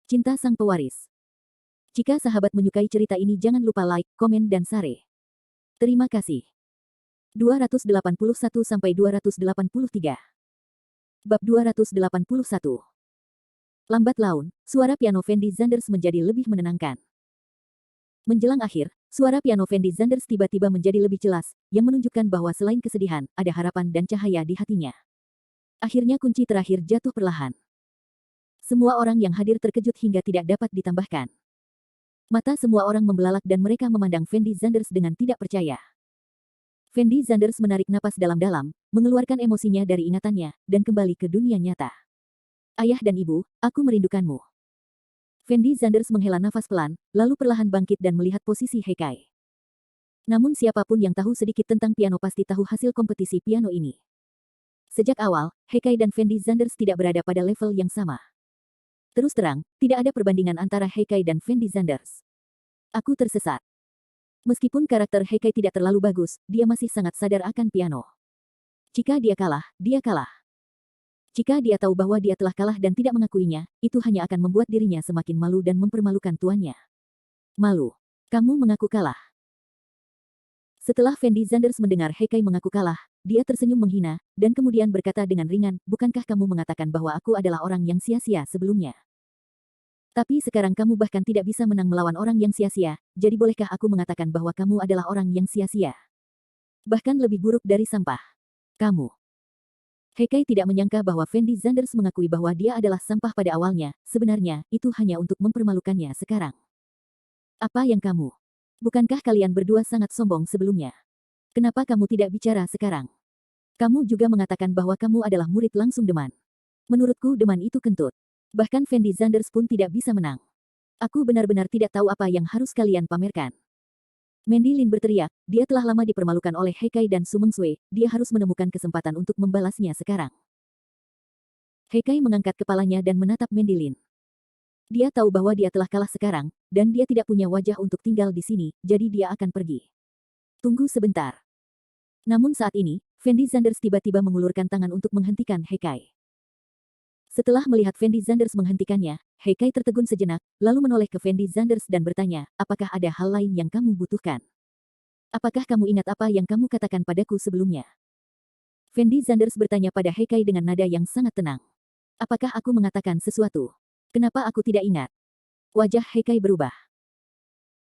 Cinta Sang Pewaris. Jika sahabat menyukai cerita ini jangan lupa like, komen dan share. Terima kasih. 281-283 Bab 281. Lambat laun, suara piano Fendi Zanders menjadi lebih menenangkan. Menjelang akhir, suara piano Fendi Zanders tiba-tiba menjadi lebih jelas, yang menunjukkan bahwa selain kesedihan, ada harapan dan cahaya di hatinya. Akhirnya kunci terakhir jatuh perlahan. Semua orang yang hadir terkejut hingga tidak dapat ditambahkan. Mata semua orang membelalak dan mereka memandang Fendi Zanders dengan tidak percaya. Fendi Zanders menarik napas dalam-dalam, mengeluarkan emosinya dari ingatannya, dan kembali ke dunia nyata. Ayah dan ibu, aku merindukanmu. Fendi Zanders menghela nafas pelan, lalu perlahan bangkit dan melihat posisi Hekai. Namun siapapun yang tahu sedikit tentang piano pasti tahu hasil kompetisi piano ini. Sejak awal, Hekai dan Fendi Zanders tidak berada pada level yang sama. Terus terang, tidak ada perbandingan antara Hekai dan Fendi Zanders. Aku tersesat. Meskipun karakter Hekai tidak terlalu bagus, dia masih sangat sadar akan piano. Jika dia kalah, dia kalah. Jika dia tahu bahwa dia telah kalah dan tidak mengakuinya, itu hanya akan membuat dirinya semakin malu dan mempermalukan tuannya. Malu. Kamu mengaku kalah. Setelah Fendi Zanders mendengar Hekai mengaku kalah, dia tersenyum menghina, dan kemudian berkata dengan ringan, bukankah kamu mengatakan bahwa aku adalah orang yang sia-sia sebelumnya? Tapi sekarang kamu bahkan tidak bisa menang melawan orang yang sia-sia, jadi bolehkah aku mengatakan bahwa kamu adalah orang yang sia-sia? Bahkan lebih buruk dari sampah. Kamu. Hekai tidak menyangka bahwa Fendi Zanders mengakui bahwa dia adalah sampah pada awalnya, sebenarnya, itu hanya untuk mempermalukannya sekarang. Apa yang kamu? Bukankah kalian berdua sangat sombong sebelumnya? Kenapa kamu tidak bicara sekarang? Kamu juga mengatakan bahwa kamu adalah murid langsung Deman. Menurutku Deman itu kentut. Bahkan Fendi Zanders pun tidak bisa menang. Aku benar-benar tidak tahu apa yang harus kalian pamerkan. Mandy Lin berteriak, dia telah lama dipermalukan oleh Hekai dan Su Mengsui, dia harus menemukan kesempatan untuk membalasnya sekarang. Hekai mengangkat kepalanya dan menatap Mandy Lin. Dia tahu bahwa dia telah kalah sekarang, dan dia tidak punya wajah untuk tinggal di sini, jadi dia akan pergi. Tunggu sebentar. Namun saat ini, Fendi Zanders tiba-tiba mengulurkan tangan untuk menghentikan Hekai. Setelah melihat Fendi Zanders menghentikannya, Hekai tertegun sejenak, lalu menoleh ke Fendi Zanders dan bertanya, apakah ada hal lain yang kamu butuhkan? Apakah kamu ingat apa yang kamu katakan padaku sebelumnya? Fendi Zanders bertanya pada Hekai dengan nada yang sangat tenang. Apakah aku mengatakan sesuatu? Kenapa aku tidak ingat? Wajah Hekai berubah.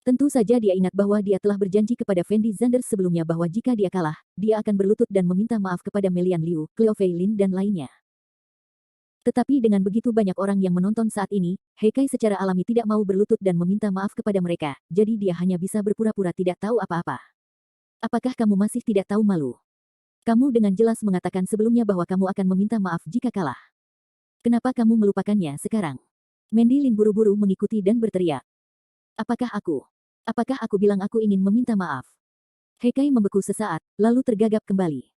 Tentu saja dia ingat bahwa dia telah berjanji kepada Fendi Zanders sebelumnya bahwa jika dia kalah, dia akan berlutut dan meminta maaf kepada Melian Liu, Cleo Fei Lin dan lainnya. Tetapi dengan begitu banyak orang yang menonton saat ini, Hekai secara alami tidak mau berlutut dan meminta maaf kepada mereka, jadi dia hanya bisa berpura-pura tidak tahu apa-apa. Apakah kamu masih tidak tahu malu? Kamu dengan jelas mengatakan sebelumnya bahwa kamu akan meminta maaf jika kalah. Kenapa kamu melupakannya sekarang? Mandy Lin buru-buru mengikuti dan berteriak. Apakah aku bilang aku ingin meminta maaf? Hekai membeku sesaat, lalu tergagap kembali.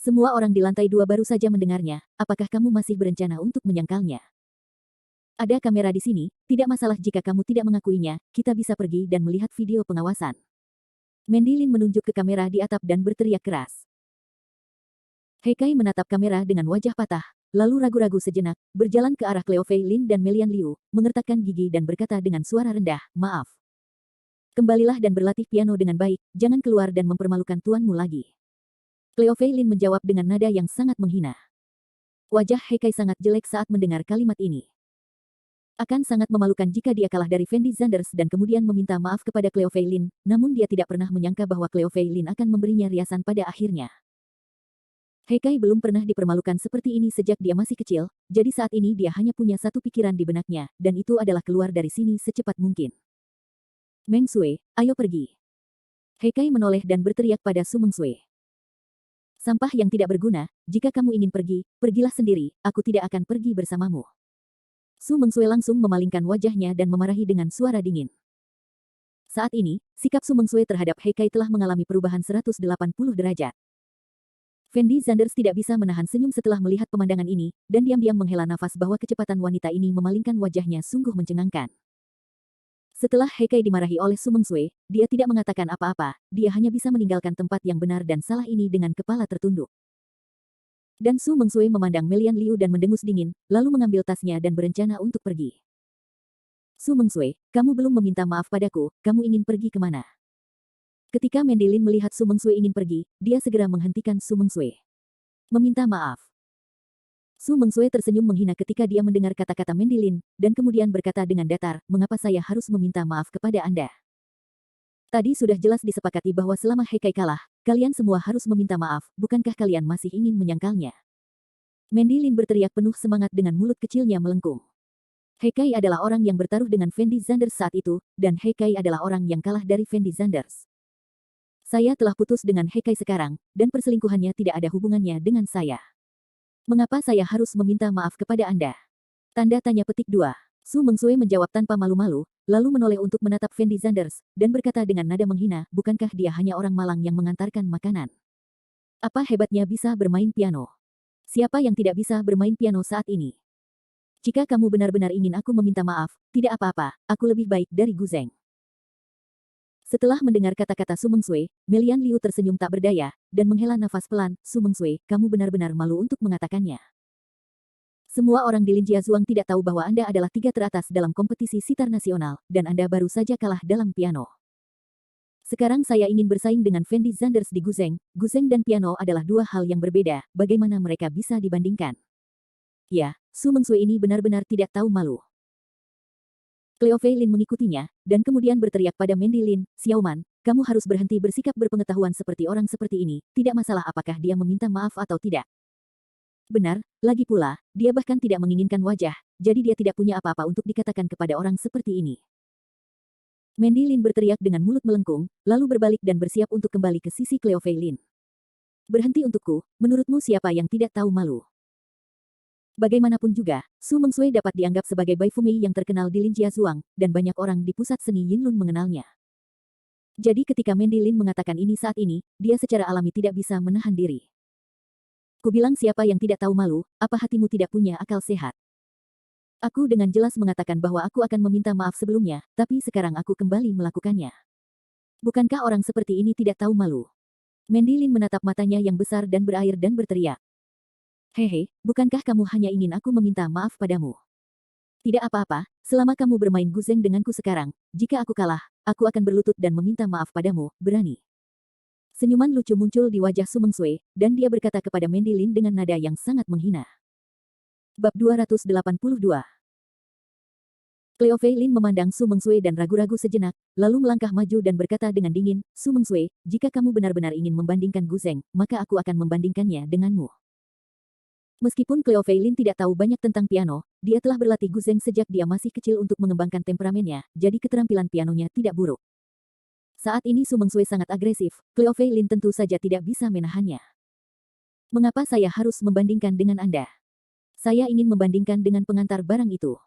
Semua orang di lantai 2 baru saja mendengarnya, apakah kamu masih berencana untuk menyangkalnya? Ada kamera di sini, tidak masalah jika kamu tidak mengakuinya, kita bisa pergi dan melihat video pengawasan. Mandy Lin menunjuk ke kamera di atap dan berteriak keras. Hekai menatap kamera dengan wajah patah, lalu ragu-ragu sejenak, berjalan ke arah Cleo Fei Lin dan Melian Liu, mengertakkan gigi dan berkata dengan suara rendah, maaf. Kembalilah dan berlatih piano dengan baik, jangan keluar dan mempermalukan tuanmu lagi. Cleo Fei Lin menjawab dengan nada yang sangat menghina. Wajah Hekai sangat jelek saat mendengar kalimat ini. Akan sangat memalukan jika dia kalah dari Fendi Zanders dan kemudian meminta maaf kepada Cleo Fei Lin, namun dia tidak pernah menyangka bahwa Cleo Fei Lin akan memberinya riasan pada akhirnya. Hekai belum pernah dipermalukan seperti ini sejak dia masih kecil, jadi saat ini dia hanya punya satu pikiran di benaknya, dan itu adalah keluar dari sini secepat mungkin. Mengsui, ayo pergi. Hekai menoleh dan berteriak pada Su Mengsui. Sampah yang tidak berguna, jika kamu ingin pergi, pergilah sendiri, aku tidak akan pergi bersamamu. Su Mengsui langsung memalingkan wajahnya dan memarahi dengan suara dingin. Saat ini, sikap Su Mengsui terhadap Hekai telah mengalami perubahan 180 derajat. Fendi Zanders tidak bisa menahan senyum setelah melihat pemandangan ini, dan diam-diam menghela nafas bahwa kecepatan wanita ini memalingkan wajahnya sungguh mencengangkan. Setelah Hekai dimarahi oleh Su Mengsui, dia tidak mengatakan apa-apa, dia hanya bisa meninggalkan tempat yang benar dan salah ini dengan kepala tertunduk. Dan Su Mengsui memandang Melian Liu dan mendengus dingin, lalu mengambil tasnya dan berencana untuk pergi. Su Mengsui, kamu belum meminta maaf padaku, kamu ingin pergi kemana? Ketika Mendilin melihat Su Mengsui ingin pergi, dia segera menghentikan Su Mengsui. Meminta maaf. Su Mengsui tersenyum menghina ketika dia mendengar kata-kata Mendilin, dan kemudian berkata dengan datar, mengapa saya harus meminta maaf kepada Anda? Tadi sudah jelas disepakati bahwa selama Hekai kalah, kalian semua harus meminta maaf, bukankah kalian masih ingin menyangkalnya? Mendilin berteriak penuh semangat dengan mulut kecilnya melengkung. Hekai adalah orang yang bertaruh dengan Fendi Zanders saat itu, dan Hekai adalah orang yang kalah dari Fendi Zanders. Saya telah putus dengan Hekai sekarang, dan perselingkuhannya tidak ada hubungannya dengan saya. Mengapa saya harus meminta maaf kepada Anda? Tanda tanya petik 2. Su Mengsui menjawab tanpa malu-malu, lalu menoleh untuk menatap Fendi Zanders, dan berkata dengan nada menghina, bukankah dia hanya orang malang yang mengantarkan makanan? Apa hebatnya bisa bermain piano? Siapa yang tidak bisa bermain piano saat ini? Jika kamu benar-benar ingin aku meminta maaf, tidak apa-apa, aku lebih baik dari Guzeng. Setelah mendengar kata-kata Su Mengsui, Melian Liu tersenyum tak berdaya, dan menghela nafas pelan, Su Mengsui, kamu benar-benar malu untuk mengatakannya. Semua orang di Lin Jiazuang tidak tahu bahwa Anda adalah 3 teratas dalam kompetisi sitar nasional, dan Anda baru saja kalah dalam piano. Sekarang saya ingin bersaing dengan Fendi Zanders di Guzeng. Guzeng dan piano adalah 2 hal yang berbeda, bagaimana mereka bisa dibandingkan? Ya, Su Mengsui ini benar-benar tidak tahu malu. Cleo Fei Lin mengikutinya, dan kemudian berteriak pada Mandy Lin, Xiaoman, kamu harus berhenti bersikap berpengetahuan seperti orang seperti ini, tidak masalah apakah dia meminta maaf atau tidak. Benar, lagi pula, dia bahkan tidak menginginkan wajah, jadi dia tidak punya apa-apa untuk dikatakan kepada orang seperti ini. Mandy Lin berteriak dengan mulut melengkung, lalu berbalik dan bersiap untuk kembali ke sisi Cleo Fei Lin. Berhenti untukku, menurutmu siapa yang tidak tahu malu? Bagaimanapun juga, Su Mengsui dapat dianggap sebagai Bai Fumei yang terkenal di Lin Jiazuang, dan banyak orang di pusat seni Yinlun mengenalnya. Jadi ketika Mandy Lin mengatakan ini saat ini, dia secara alami tidak bisa menahan diri. Kubilang siapa yang tidak tahu malu, apa hatimu tidak punya akal sehat? Aku dengan jelas mengatakan bahwa aku akan meminta maaf sebelumnya, tapi sekarang aku kembali melakukannya. Bukankah orang seperti ini tidak tahu malu? Mandy Lin menatap matanya yang besar dan berair dan berteriak. Hehe, bukankah kamu hanya ingin aku meminta maaf padamu? Tidak apa-apa, selama kamu bermain guzeng denganku sekarang, jika aku kalah, aku akan berlutut dan meminta maaf padamu, berani. Senyuman lucu muncul di wajah Su Mengsui, dan dia berkata kepada Mandy Lin dengan nada yang sangat menghina. Bab 282. Cleo Fei Lin memandang Su Mengsui dan ragu-ragu sejenak, lalu melangkah maju dan berkata dengan dingin, Su Mengsui, jika kamu benar-benar ingin membandingkan guzeng, maka aku akan membandingkannya denganmu. Meskipun Cleo Fei Lin tidak tahu banyak tentang piano, dia telah berlatih guzeng sejak dia masih kecil untuk mengembangkan temperamennya, jadi keterampilan pianonya tidak buruk. Saat ini Su Mengsui sangat agresif, Cleo Fei Lin tentu saja tidak bisa menahannya. Mengapa saya harus membandingkan dengan Anda? Saya ingin membandingkan dengan pengantar barang itu.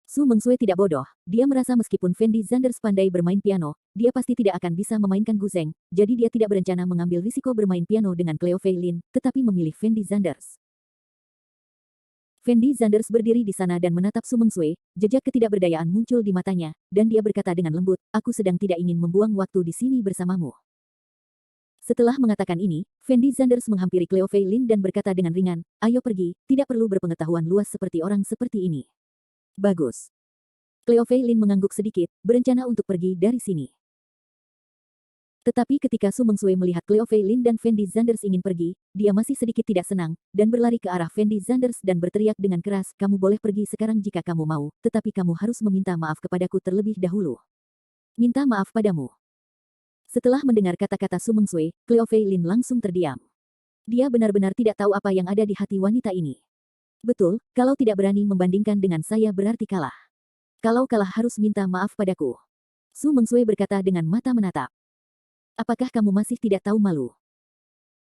Su Mengsui tidak bodoh, dia merasa meskipun Fendi Zanders pandai bermain piano, dia pasti tidak akan bisa memainkan guzeng, jadi dia tidak berencana mengambil risiko bermain piano dengan Cleo Fei Lin, tetapi memilih Fendi Zanders. Fendi Zanders berdiri di sana dan menatap Su Mengsui, jejak ketidakberdayaan muncul di matanya, dan dia berkata dengan lembut, aku sedang tidak ingin membuang waktu di sini bersamamu. Setelah mengatakan ini, Fendi Zanders menghampiri Cleo Fei Lin dan berkata dengan ringan, ayo pergi, tidak perlu berpengetahuan luas seperti orang seperti ini. Bagus. Cleo Fei Lin mengangguk sedikit, berencana untuk pergi dari sini. Tetapi ketika Su Mengsui melihat Cleo Fei Lin dan Fendi Zanders ingin pergi, dia masih sedikit tidak senang, dan berlari ke arah Fendi Zanders dan berteriak dengan keras, kamu boleh pergi sekarang jika kamu mau, tetapi kamu harus meminta maaf kepadaku terlebih dahulu. Minta maaf padamu. Setelah mendengar kata-kata Su Mengsui, Cleo Fei Lin langsung terdiam. Dia benar-benar tidak tahu apa yang ada di hati wanita ini. Betul, kalau tidak berani membandingkan dengan saya berarti kalah. Kalau kalah harus minta maaf padaku. Su Mengsui berkata dengan mata menatap. Apakah kamu masih tidak tahu malu?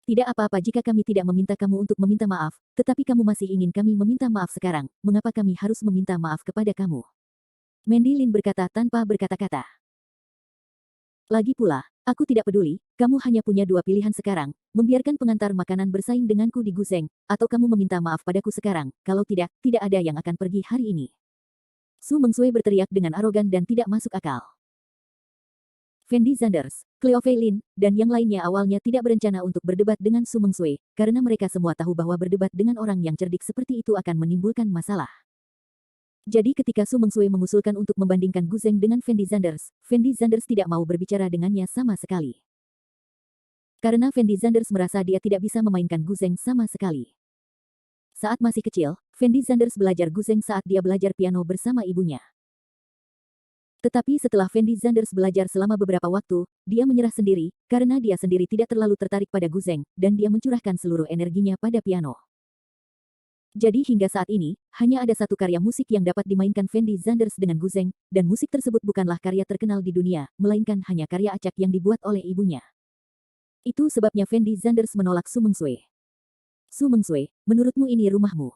Tidak apa-apa jika kami tidak meminta kamu untuk meminta maaf, tetapi kamu masih ingin kami meminta maaf sekarang, mengapa kami harus meminta maaf kepada kamu? Mandy Lin berkata tanpa berkata-kata. Lagi pula, aku tidak peduli, kamu hanya punya 2 pilihan sekarang, membiarkan pengantar makanan bersaing denganku di guzeng, atau kamu meminta maaf padaku sekarang, kalau tidak, tidak ada yang akan pergi hari ini. Su Mengsui berteriak dengan arogan dan tidak masuk akal. Fendi Zanders, Cleo Fei Lin, dan yang lainnya awalnya tidak berencana untuk berdebat dengan Su Mengsui, karena mereka semua tahu bahwa berdebat dengan orang yang cerdik seperti itu akan menimbulkan masalah. Jadi ketika Su Mengsui mengusulkan untuk membandingkan Gu Zeng dengan Fendi Zanders tidak mau berbicara dengannya sama sekali. Karena Fendi Zanders merasa dia tidak bisa memainkan Gu Zeng sama sekali. Saat masih kecil, Fendi Zanders belajar Gu Zeng saat dia belajar piano bersama ibunya. Tetapi setelah Fendi Zanders belajar selama beberapa waktu, dia menyerah sendiri, karena dia sendiri tidak terlalu tertarik pada Gu Zeng, dan dia mencurahkan seluruh energinya pada piano. Jadi hingga saat ini, hanya ada satu karya musik yang dapat dimainkan Fendi Zanders dengan Gu Zeng, dan musik tersebut bukanlah karya terkenal di dunia, melainkan hanya karya acak yang dibuat oleh ibunya. Itu sebabnya Fendi Zanders menolak Su Mengsui. Su Mengsui, menurutmu ini rumahmu.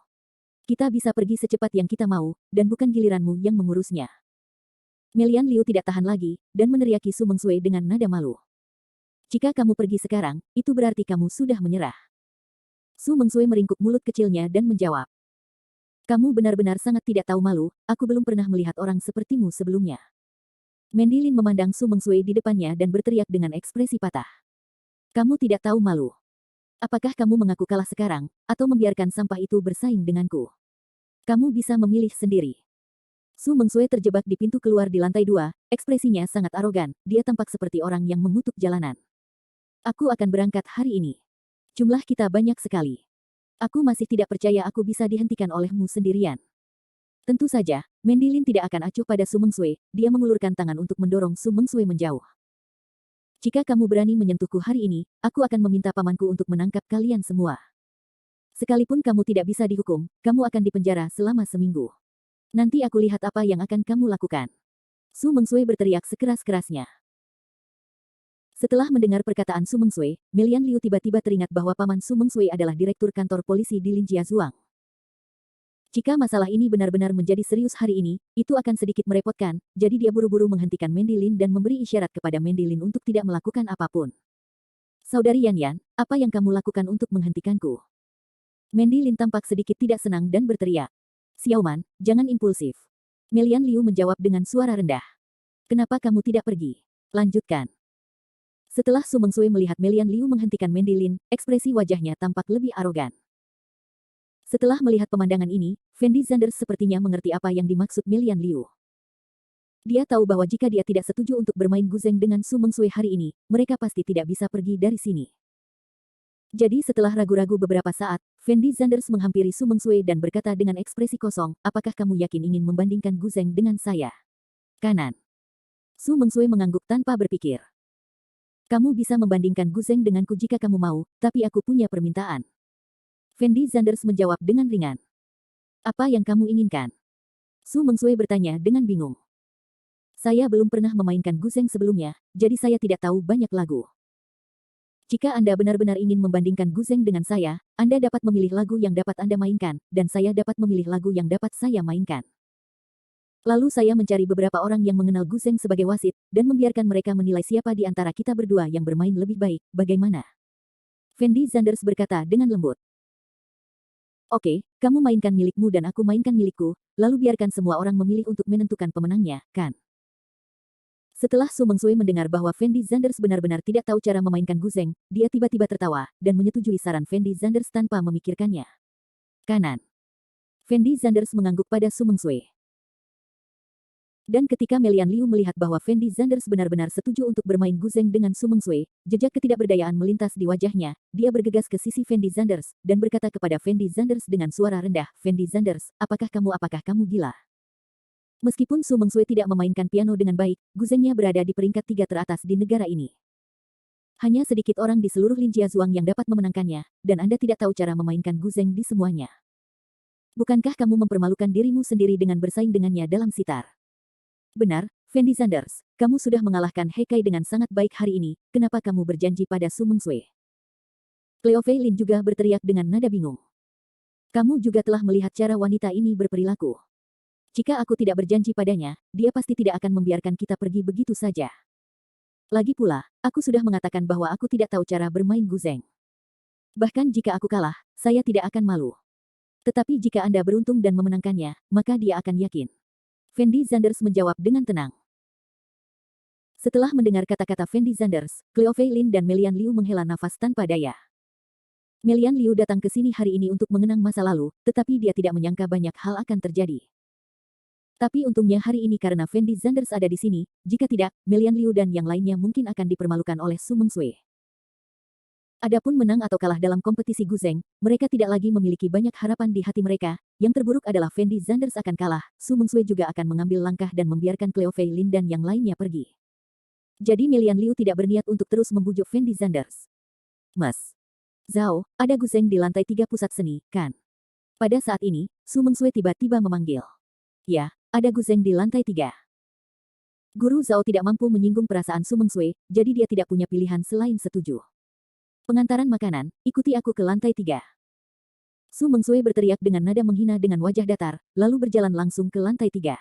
Kita bisa pergi secepat yang kita mau, dan bukan giliranmu yang mengurusnya. Melian Liu tidak tahan lagi, dan meneriaki Su Mengsui dengan nada malu. Jika kamu pergi sekarang, itu berarti kamu sudah menyerah. Su Mengsui meringkuk mulut kecilnya dan menjawab. Kamu benar-benar sangat tidak tahu malu, aku belum pernah melihat orang sepertimu sebelumnya. Mandy Lin memandang Su Mengsui di depannya dan berteriak dengan ekspresi patah. Kamu tidak tahu malu. Apakah kamu mengaku kalah sekarang, atau membiarkan sampah itu bersaing denganku? Kamu bisa memilih sendiri. Su Mengsui terjebak di pintu keluar di lantai 2, ekspresinya sangat arogan, dia tampak seperti orang yang mengutuk jalanan. Aku akan berangkat hari ini. Jumlah kita banyak sekali. Aku masih tidak percaya aku bisa dihentikan olehmu sendirian. Tentu saja, Mandy Lin tidak akan acuh pada Su Mengsui, dia mengulurkan tangan untuk mendorong Su Mengsui menjauh. Jika kamu berani menyentuhku hari ini, aku akan meminta pamanku untuk menangkap kalian semua. Sekalipun kamu tidak bisa dihukum, kamu akan dipenjara selama seminggu. Nanti aku lihat apa yang akan kamu lakukan. Su Mengsui berteriak sekeras-kerasnya. Setelah mendengar perkataan Su Mengsui, Melian Liu tiba-tiba teringat bahwa paman Su Mengsui adalah direktur kantor polisi di Linjiazhuang. Jika masalah ini benar-benar menjadi serius hari ini, itu akan sedikit merepotkan, jadi dia buru-buru menghentikan Mandy Lin dan memberi isyarat kepada Mandy Lin untuk tidak melakukan apapun. Saudari Yan Yan, apa yang kamu lakukan untuk menghentikanku? Mandy Lin tampak sedikit tidak senang dan berteriak. Xiaoman, jangan impulsif. Melian Liu menjawab dengan suara rendah. Kenapa kamu tidak pergi? Lanjutkan. Setelah Su Mengsui melihat Melian Liu menghentikan Mandy Lin, ekspresi wajahnya tampak lebih arogan. Setelah melihat pemandangan ini, Fendi Zanders sepertinya mengerti apa yang dimaksud Melian Liu. Dia tahu bahwa jika dia tidak setuju untuk bermain Gu Zeng dengan Su Mengsui hari ini, mereka pasti tidak bisa pergi dari sini. Jadi setelah ragu-ragu beberapa saat, Fendi Zanders menghampiri Su Mengsui dan berkata dengan ekspresi kosong, apakah kamu yakin ingin membandingkan Gu Zeng dengan saya? Kanan. Su Mengsui mengangguk tanpa berpikir. Kamu bisa membandingkan Gu Zeng denganku jika kamu mau, tapi aku punya permintaan. Fendi Zanders menjawab dengan ringan. Apa yang kamu inginkan? Su Mengsui bertanya dengan bingung. Saya belum pernah memainkan Gu Zeng sebelumnya, jadi saya tidak tahu banyak lagu. Jika Anda benar-benar ingin membandingkan Gu Zeng dengan saya, Anda dapat memilih lagu yang dapat Anda mainkan, dan saya dapat memilih lagu yang dapat saya mainkan. Lalu saya mencari beberapa orang yang mengenal Gu Zeng sebagai wasit, dan membiarkan mereka menilai siapa di antara kita berdua yang bermain lebih baik, bagaimana? Fendi Zanders berkata dengan lembut. Oke, kamu mainkan milikmu dan aku mainkan milikku, lalu biarkan semua orang memilih untuk menentukan pemenangnya, kan? Setelah Su Mengsui mendengar bahwa Fendi Zanders benar-benar tidak tahu cara memainkan Gu Zeng, dia tiba-tiba tertawa, dan menyetujui saran Fendi Zanders tanpa memikirkannya. Kanan. Fendi Zanders mengangguk pada Su Mengsui. Dan ketika Melian Liu melihat bahwa Fendi Zanders benar-benar setuju untuk bermain Gu Zeng dengan Su Mengsui, jejak ketidakberdayaan melintas di wajahnya, dia bergegas ke sisi Fendi Zanders, dan berkata kepada Fendi Zanders dengan suara rendah, Fendi Zanders, apakah kamu gila? Meskipun Su Mengsui tidak memainkan piano dengan baik, Gu Zengnya berada di peringkat 3 teratas di negara ini. Hanya sedikit orang di seluruh Linjiazhuang yang dapat memenangkannya, dan Anda tidak tahu cara memainkan Gu Zeng di semuanya. Bukankah kamu mempermalukan dirimu sendiri dengan bersaing dengannya dalam sitar? Benar, Fendi Zanders, kamu sudah mengalahkan He Kai dengan sangat baik hari ini, kenapa kamu berjanji pada Su Mengsui? Cleo Fei Lin juga berteriak dengan nada bingung. Kamu juga telah melihat cara wanita ini berperilaku. Jika aku tidak berjanji padanya, dia pasti tidak akan membiarkan kita pergi begitu saja. Lagi pula, aku sudah mengatakan bahwa aku tidak tahu cara bermain Gu Zeng. Bahkan jika aku kalah, saya tidak akan malu. Tetapi jika Anda beruntung dan memenangkannya, maka dia akan yakin. Fendi Zanders menjawab dengan tenang. Setelah mendengar kata-kata Fendi Zanders, Cleo Fei Lin dan Melian Liu menghela nafas tanpa daya. Melian Liu datang ke sini hari ini untuk mengenang masa lalu, tetapi dia tidak menyangka banyak hal akan terjadi. Tapi untungnya hari ini karena Fendi Zanders ada di sini, jika tidak, Melian Liu dan yang lainnya mungkin akan dipermalukan oleh Su Mengsui. Adapun menang atau kalah dalam kompetisi Guzeng, mereka tidak lagi memiliki banyak harapan di hati mereka. Yang terburuk adalah Fendi Zanders akan kalah, Su Mengsui juga akan mengambil langkah dan membiarkan Cleo Fei Lin dan yang lainnya pergi. Jadi Melian Liu tidak berniat untuk terus membujuk Fendi Zanders. Mas Zhao, ada Guzeng di lantai 3 pusat seni, kan? Pada saat ini, Su Mengsui tiba-tiba memanggil. Ya, ada Guzeng di lantai 3. Guru Zhao tidak mampu menyinggung perasaan Su Mengsui, jadi dia tidak punya pilihan selain setuju. Pengantaran makanan, ikuti aku ke lantai 3. Su Mengsui berteriak dengan nada menghina dengan wajah datar, lalu berjalan langsung ke lantai 3.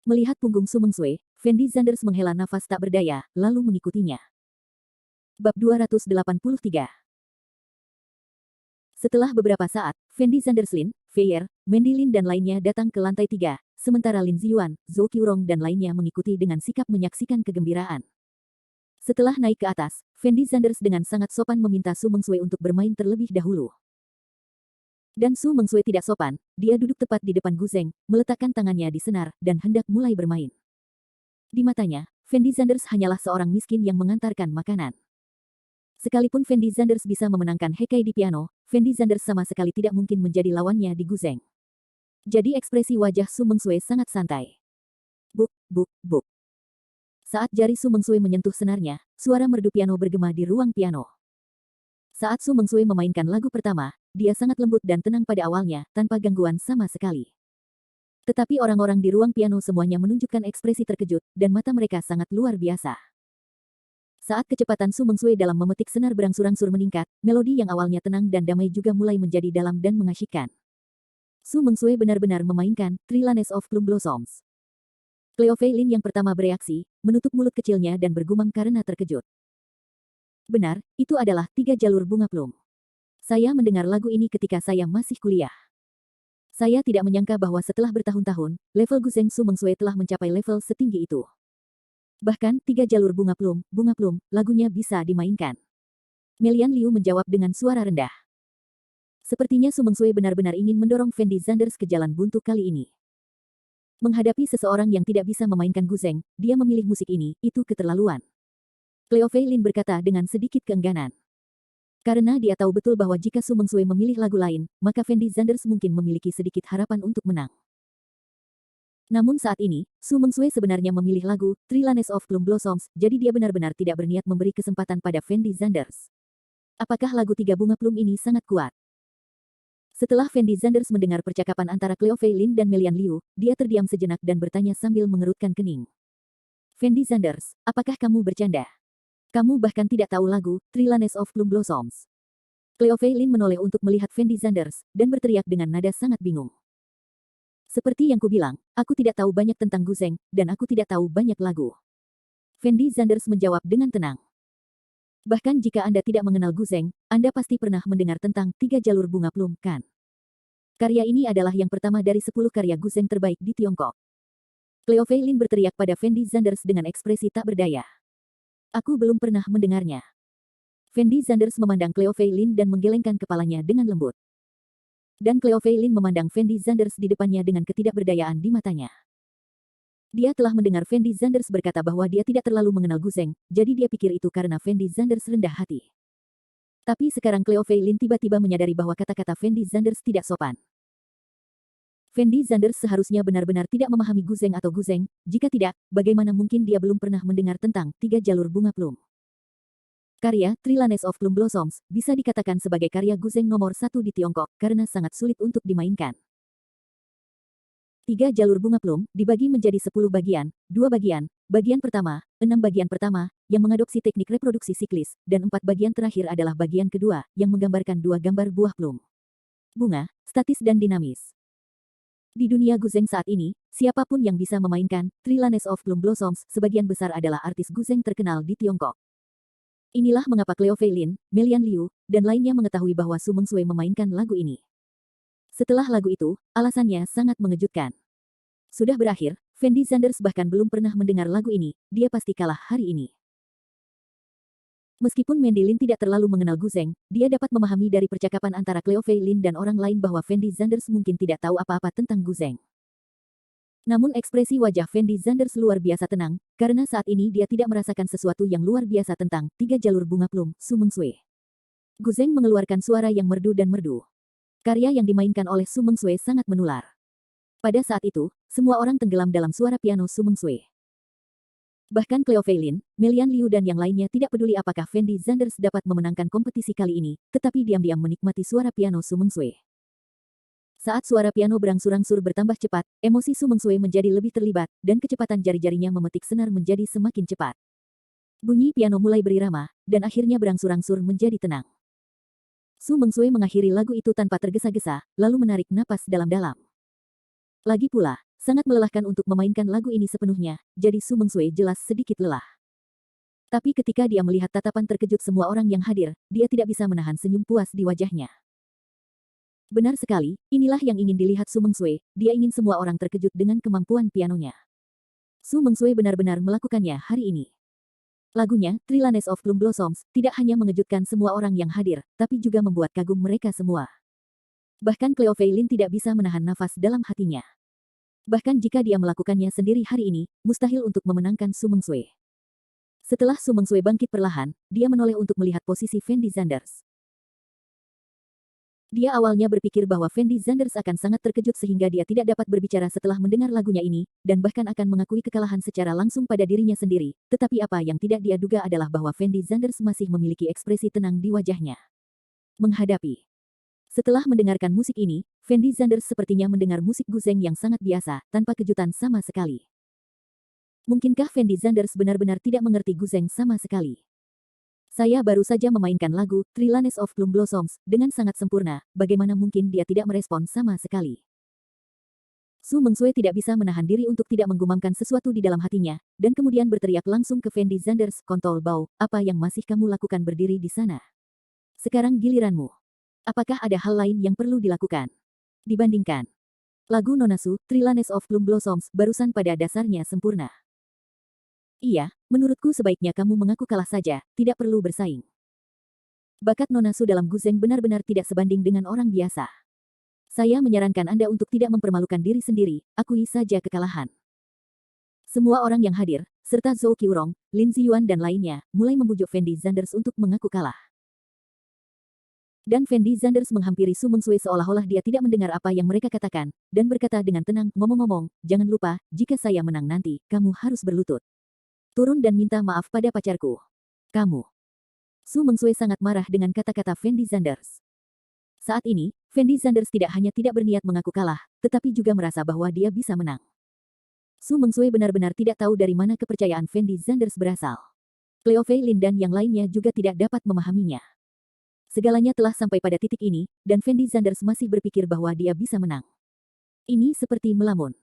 Melihat punggung Su Mengsui, Fendi Zanders menghela nafas tak berdaya, lalu mengikutinya. Bab 283. Setelah beberapa saat, Fendi Zanders Lin, Feier, Mandy Lin dan lainnya datang ke lantai 3, sementara Lin Ziyuan, Zhou Qiurong dan lainnya mengikuti dengan sikap menyaksikan kegembiraan. Setelah naik ke atas, Fendi Zanders dengan sangat sopan meminta Su Mengsui untuk bermain terlebih dahulu. Dan Su Mengsui tidak sopan, dia duduk tepat di depan Guzeng, meletakkan tangannya di senar, dan hendak mulai bermain. Di matanya, Fendi Zanders hanyalah seorang miskin yang mengantarkan makanan. Sekalipun Fendi Zanders bisa memenangkan Hekai di piano, Fendi Zanders sama sekali tidak mungkin menjadi lawannya di Guzeng. Jadi ekspresi wajah Su Mengsui sangat santai. Buk, buk, buk. Saat jari Su Mengsui menyentuh senarnya, suara merdu piano bergema di ruang piano. Saat Su Mengsui memainkan lagu pertama, dia sangat lembut dan tenang pada awalnya, tanpa gangguan sama sekali. Tetapi orang-orang di ruang piano semuanya menunjukkan ekspresi terkejut, dan mata mereka sangat luar biasa. Saat kecepatan Su Mengsui dalam memetik senar berangsur-angsur meningkat, melodi yang awalnya tenang dan damai juga mulai menjadi dalam dan mengasyikkan. Su Mengsui benar-benar memainkan Trilanes of Plum Blossoms. Cleo Fei Lin yang pertama bereaksi, menutup mulut kecilnya dan bergumam karena terkejut. Benar, itu adalah 3 jalur bunga plum. Saya mendengar lagu ini ketika saya masih kuliah. Saya tidak menyangka bahwa setelah bertahun-tahun, level Guzeng Su Mengsui telah mencapai level setinggi itu. Bahkan 3 jalur bunga plum, lagunya bisa dimainkan. Melian Liu menjawab dengan suara rendah. Sepertinya Su Mengsui benar-benar ingin mendorong Fendi Zanders ke jalan buntu kali ini. Menghadapi seseorang yang tidak bisa memainkan Guzeng, dia memilih musik ini, itu keterlaluan. Cleo Fei Lin berkata dengan sedikit keengganan. Karena dia tahu betul bahwa jika Su Mengsui memilih lagu lain, maka Fendi Zanders mungkin memiliki sedikit harapan untuk menang. Namun saat ini, Su Mengsui sebenarnya memilih lagu Trilanes of Plum Blossoms, jadi dia benar-benar tidak berniat memberi kesempatan pada Fendi Zanders. Apakah lagu 3 bunga plum ini sangat kuat? Setelah Fendi Zanders mendengar percakapan antara Cleo Fei Lin dan Melian Liu, dia terdiam sejenak dan bertanya sambil mengerutkan kening. Fendi Zanders, apakah kamu bercanda? Kamu bahkan tidak tahu lagu Trilanes of Plum Blossoms. Cleo Fei Lin menoleh untuk melihat Fendi Zanders, dan berteriak dengan nada sangat bingung. Seperti yang kubilang, aku tidak tahu banyak tentang Guzeng, dan aku tidak tahu banyak lagu. Fendi Zanders menjawab dengan tenang. Bahkan jika Anda tidak mengenal Guzeng, Anda pasti pernah mendengar tentang 3 jalur bunga plum, kan? Karya ini adalah yang pertama dari 10 karya Guzeng terbaik di Tiongkok. Cleo Fei Lin berteriak pada Fendi Zanders dengan ekspresi tak berdaya. Aku belum pernah mendengarnya. Fendi Zanders memandang Cleo Fei Lin dan menggelengkan kepalanya dengan lembut. Dan Cleo Fei Lin memandang Fendi Zanders di depannya dengan ketidakberdayaan di matanya. Dia telah mendengar Fendi Zanders berkata bahwa dia tidak terlalu mengenal Guzeng, jadi dia pikir itu karena Fendi Zanders rendah hati. Tapi sekarang Cleo Fei Lin tiba-tiba menyadari bahwa kata-kata Fendi Zanders tidak sopan. Fendi Zanders seharusnya benar-benar tidak memahami Guzeng atau Guzeng, jika tidak, bagaimana mungkin dia belum pernah mendengar tentang 3 jalur bunga plum. Karya Trilanes of Plum Blossoms bisa dikatakan sebagai karya Guzeng nomor 1 di Tiongkok karena sangat sulit untuk dimainkan. 3 jalur bunga plum dibagi menjadi 10 bagian, 2 bagian, bagian pertama, 6 bagian pertama, yang mengadopsi teknik reproduksi siklis, dan 4 bagian terakhir adalah bagian kedua, yang menggambarkan 2 gambar buah plum. Bunga, statis dan dinamis. Di dunia Guzeng saat ini, siapapun yang bisa memainkan Trilanes of Plum Blossoms sebagian besar adalah artis Guzeng terkenal di Tiongkok. Inilah mengapa Cleo Fei Lin, Melian Liu, dan lainnya mengetahui bahwa Su Mengsui memainkan lagu ini. Setelah lagu itu, alasannya sangat mengejutkan. Sudah berakhir, Fendi Zanders bahkan belum pernah mendengar lagu ini, dia pasti kalah hari ini. Meskipun Mandy Lin tidak terlalu mengenal Guzeng, dia dapat memahami dari percakapan antara Cleo Fei Lin dan orang lain bahwa Fendi Zanders mungkin tidak tahu apa-apa tentang Guzeng. Namun ekspresi wajah Fendi Zanders luar biasa tenang, karena saat ini dia tidak merasakan sesuatu yang luar biasa tentang 3 jalur bunga plum, Su Mengsui. Gu Zeng mengeluarkan suara yang merdu dan merdu. Karya yang dimainkan oleh Su Mengsui sangat menular. Pada saat itu, semua orang tenggelam dalam suara piano Su Mengsui. Bahkan Cleo Feilin, Melian Liu dan yang lainnya tidak peduli apakah Fendi Zanders dapat memenangkan kompetisi kali ini, tetapi diam-diam menikmati suara piano Su Mengsui. Saat suara piano berangsur-angsur bertambah cepat, emosi Su Mengsui menjadi lebih terlibat, dan kecepatan jari-jarinya memetik senar menjadi semakin cepat. Bunyi piano mulai berirama, dan akhirnya berangsur-angsur menjadi tenang. Su Mengsui mengakhiri lagu itu tanpa tergesa-gesa, lalu menarik napas dalam-dalam. Lagi pula, sangat melelahkan untuk memainkan lagu ini sepenuhnya, jadi Su Mengsui jelas sedikit lelah. Tapi ketika dia melihat tatapan terkejut semua orang yang hadir, dia tidak bisa menahan senyum puas di wajahnya. Benar sekali, inilah yang ingin dilihat Su Mengsui, dia ingin semua orang terkejut dengan kemampuan pianonya. Su Mengsui benar-benar melakukannya hari ini. Lagunya, Trilanes of Plum Blossoms, tidak hanya mengejutkan semua orang yang hadir, tapi juga membuat kagum mereka semua. Bahkan Cleo Feilin tidak bisa menahan nafas dalam hatinya. Bahkan jika dia melakukannya sendiri hari ini, mustahil untuk memenangkan Su Mengsui. Setelah Su Mengsui bangkit perlahan, dia menoleh untuk melihat posisi Fendi Zanders. Dia awalnya berpikir bahwa Fendi Zanders akan sangat terkejut sehingga dia tidak dapat berbicara setelah mendengar lagunya ini, dan bahkan akan mengakui kekalahan secara langsung pada dirinya sendiri. Tetapi apa yang tidak dia duga adalah bahwa Fendi Zanders masih memiliki ekspresi tenang di wajahnya. Menghadapi. Setelah mendengarkan musik ini, Fendi Zanders sepertinya mendengar musik Gu Zeng yang sangat biasa, tanpa kejutan sama sekali. Mungkinkah Fendi Zanders benar-benar tidak mengerti Gu Zeng sama sekali? Saya baru saja memainkan lagu Trilanes of Plum Blossoms dengan sangat sempurna, bagaimana mungkin dia tidak merespon sama sekali? Su Mengsui tidak bisa menahan diri untuk tidak menggumamkan sesuatu di dalam hatinya, dan kemudian berteriak langsung ke Fendi Zanders, "Kontol bau, apa yang masih kamu lakukan berdiri di sana? Sekarang giliranmu. Apakah ada hal lain yang perlu dilakukan? Dibandingkan lagu Nonasu, Trilanes of Plum Blossoms, barusan pada dasarnya sempurna. Iya, menurutku sebaiknya kamu mengaku kalah saja, tidak perlu bersaing. Bakat Nonasu dalam Gu Zeng benar-benar tidak sebanding dengan orang biasa. Saya menyarankan Anda untuk tidak mempermalukan diri sendiri, akui saja kekalahan." Semua orang yang hadir, serta Zhou Qiurong, Lin Ziyuan dan lainnya, mulai membujuk Fendi Zanders untuk mengaku kalah. Dan Fendi Zanders menghampiri Su Mengsui seolah-olah dia tidak mendengar apa yang mereka katakan, dan berkata dengan tenang, "Ngomong-ngomong, jangan lupa, jika saya menang nanti, kamu harus berlutut. Turun dan minta maaf pada pacarku. Kamu." Su Mengsui sangat marah dengan kata-kata Fendi Zanders. Saat ini, Fendi Zanders tidak hanya tidak berniat mengaku kalah, tetapi juga merasa bahwa dia bisa menang. Su Mengsui benar-benar tidak tahu dari mana kepercayaan Fendi Zanders berasal. Cleo Feilin dan yang lainnya juga tidak dapat memahaminya. Segalanya telah sampai pada titik ini, dan Fendi Zanders masih berpikir bahwa dia bisa menang. Ini seperti melamun.